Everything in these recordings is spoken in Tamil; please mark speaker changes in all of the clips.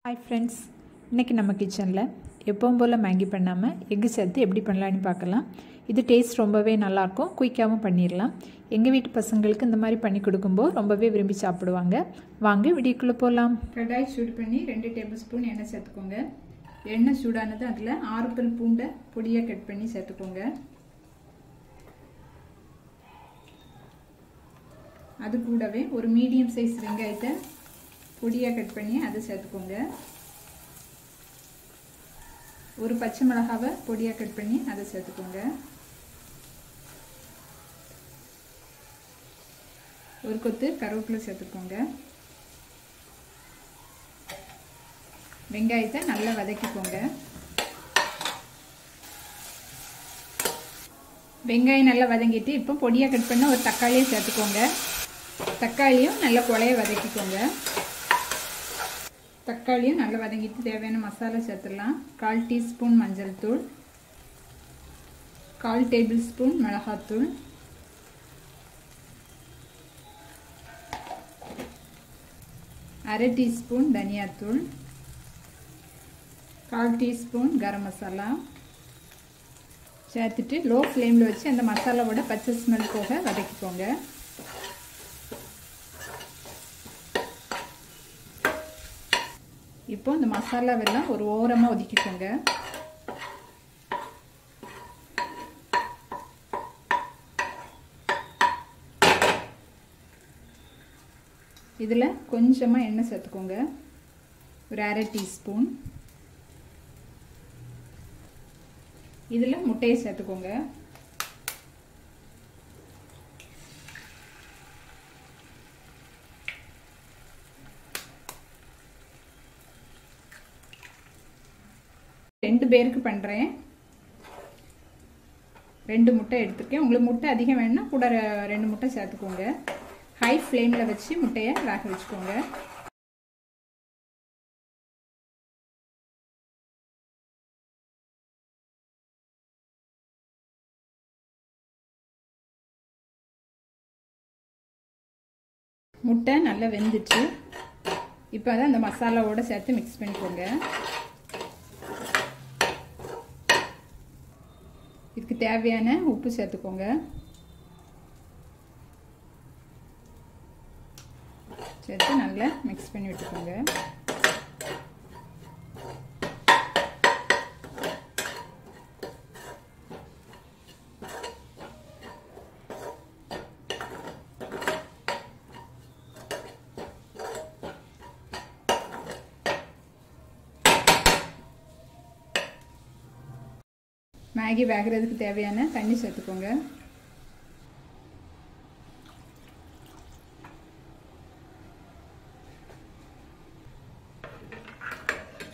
Speaker 1: ஹாய் ஃப்ரெண்ட்ஸ், இன்றைக்கி நம்ம கிச்சனில் எப்பவும் போல் மேகி பண்ணாமல் எக்கு சேர்த்து எப்படி பண்ணலான்னு பார்க்கலாம். இது டேஸ்ட் ரொம்பவே நல்லாயிருக்கும், குயிக்காகவும் பண்ணிடலாம். எங்கள் வீட்டு பசங்களுக்கு இந்த மாதிரி பண்ணி கொடுக்கும்போது ரொம்பவே விரும்பி சாப்பிடுவாங்க. வாங்க வீடியோக்குள்ளே போகலாம்.
Speaker 2: கடாய் சூடு பண்ணி 2 டேபிள் ஸ்பூன் எண்ணெய் சேர்த்துக்கோங்க. எண்ணெய் சூடானது அதில் 6 பல் பூண்டை பொடியாக கட் பண்ணி சேர்த்துக்கோங்க. அது கூடவே ஒரு மீடியம் சைஸ் வெங்காயத்தை பொடியாக கட் பண்ணி அதை சேர்த்துக்கோங்க. ஒரு பச்சை மிளகாவை பொடியாக கட் பண்ணி அதை சேர்த்துக்கோங்க. ஒரு கொத்து கருவேப்பிலை சேர்த்துக்கோங்க. வெங்காயத்தை நல்லா வதக்கிக்கோங்க. வெங்காயம் நல்லா வதங்கிட்டு இப்போ பொடியாக கட் பண்ண ஒரு தக்காளியை சேர்த்துக்கோங்க. தக்காளியும் நல்லா குழைய வதக்கிக்கோங்க. தக்காளியும் நல்லா வதங்கிட்டு தேவையான மசாலா சேர்த்துடலாம். 1/4 டீஸ்பூன் மஞ்சள் தூள், 1/4 டேபிள் ஸ்பூன் மிளகாத்தூள், 1/2 டீஸ்பூன் தனியாத்தூள், 1/4 டீஸ்பூன் கரம் மசாலா சேர்த்துட்டு லோ ஃப்ளேமில் வச்சு அந்த மசாலாவோட பச்சை ஸ்மெல் போக வதக்கிக்கோங்க. இப்போ இந்த மசாலாவெல்லாம் ஒரு ஓரமாக ஒதுக்கிக்கோங்க. இதில் கொஞ்சமாக எண்ணெய் சேர்த்துக்கோங்க. ஒரு 1/2 டீஸ்பூன். இதில் முட்டையை சேர்த்துக்கோங்க. ரெண்டு பேருக்கு பண்ணுறேன். 2 முட்டை எடுத்துருக்கேன். உங்களுக்கு முட்டை அதிகம் வேணும்னா கூட 2 முட்டை சேர்த்துக்கோங்க. ஹை ஃப்ளேமில் வச்சு முட்டையை வேக வச்சுக்கோங்க. முட்டை நல்லா வெந்துச்சு. இப்போ அதை அந்த மசாலாவோட சேர்த்து மிக்ஸ் பண்ணிக்கோங்க. இதுக்கு தேவையான உப்பு சேர்த்துக்கோங்க. சேர்த்து நல்லா மிக்ஸ் பண்ணி விட்டுக்கோங்க. மேகி வேகிறதுக்கு தேவையான தண்ணி சேர்த்துக்கோங்க.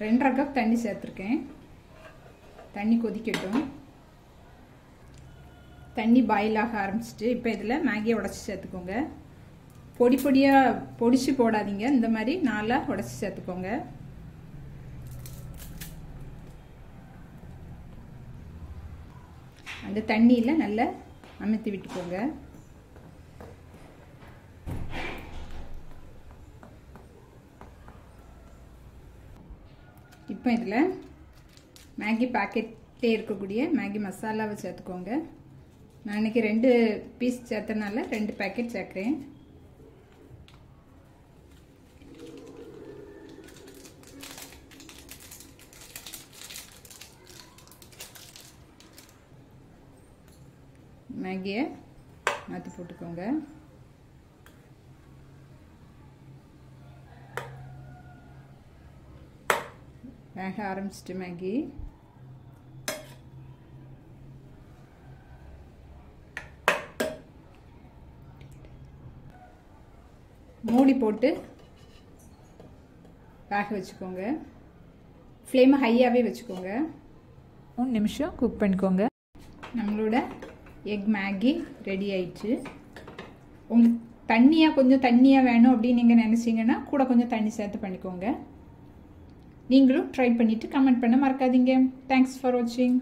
Speaker 2: ரெண்டரை கப் தண்ணி சேர்த்துருக்கேன். தண்ணி கொதிக்கட்டும். தண்ணி பாயில் ஆக ஆரம்பிச்சிட்டு இப்போ இதில் மேகியை உடச்சி சேர்த்துக்கோங்க. பொடி பொடியாக பொடிச்சு போடாதீங்க, இந்த மாதிரி 4 உடச்சி சேர்த்துக்கோங்க. அந்த தண்ணியில் நல்லா அமுத்தி விட்டுக்கோங்க. இப்போ இதில் மேகி பாக்கெட்டே இருக்கக்கூடிய மேகி மசாலாவை சேர்த்துக்கோங்க. நான் இன்றைக்கி 2 பீஸ் சேர்த்தனால 2 பேக்கெட் சேர்க்குறேன். மேகியை மாற்றி போட்டுக்கோங்க. வேக ஆரம்பிச்சிட்டு மேகி மூடி போட்டு வேக வச்சுக்கோங்க. ஃப்ளேமை ஹையாகவே வச்சுக்கோங்க.
Speaker 1: 3 நிமிஷம் குக் பண்ணிக்கோங்க.
Speaker 2: நம்மளோட எக் மேகி ரெடி ஆயிடுச்சு. உங்களுக்கு தண்ணியாக கொஞ்சம் தண்ணியாக வேணும் அப்படின்னு நீங்கள் நினச்சிங்கன்னா கூட கொஞ்சம் தண்ணி சேர்த்து பண்ணிக்கோங்க. நீங்களும் ட்ரை பண்ணிவிட்டு கமெண்ட் பண்ண மறக்காதீங்க. தேங்க்ஸ் ஃபார் வாட்சிங்.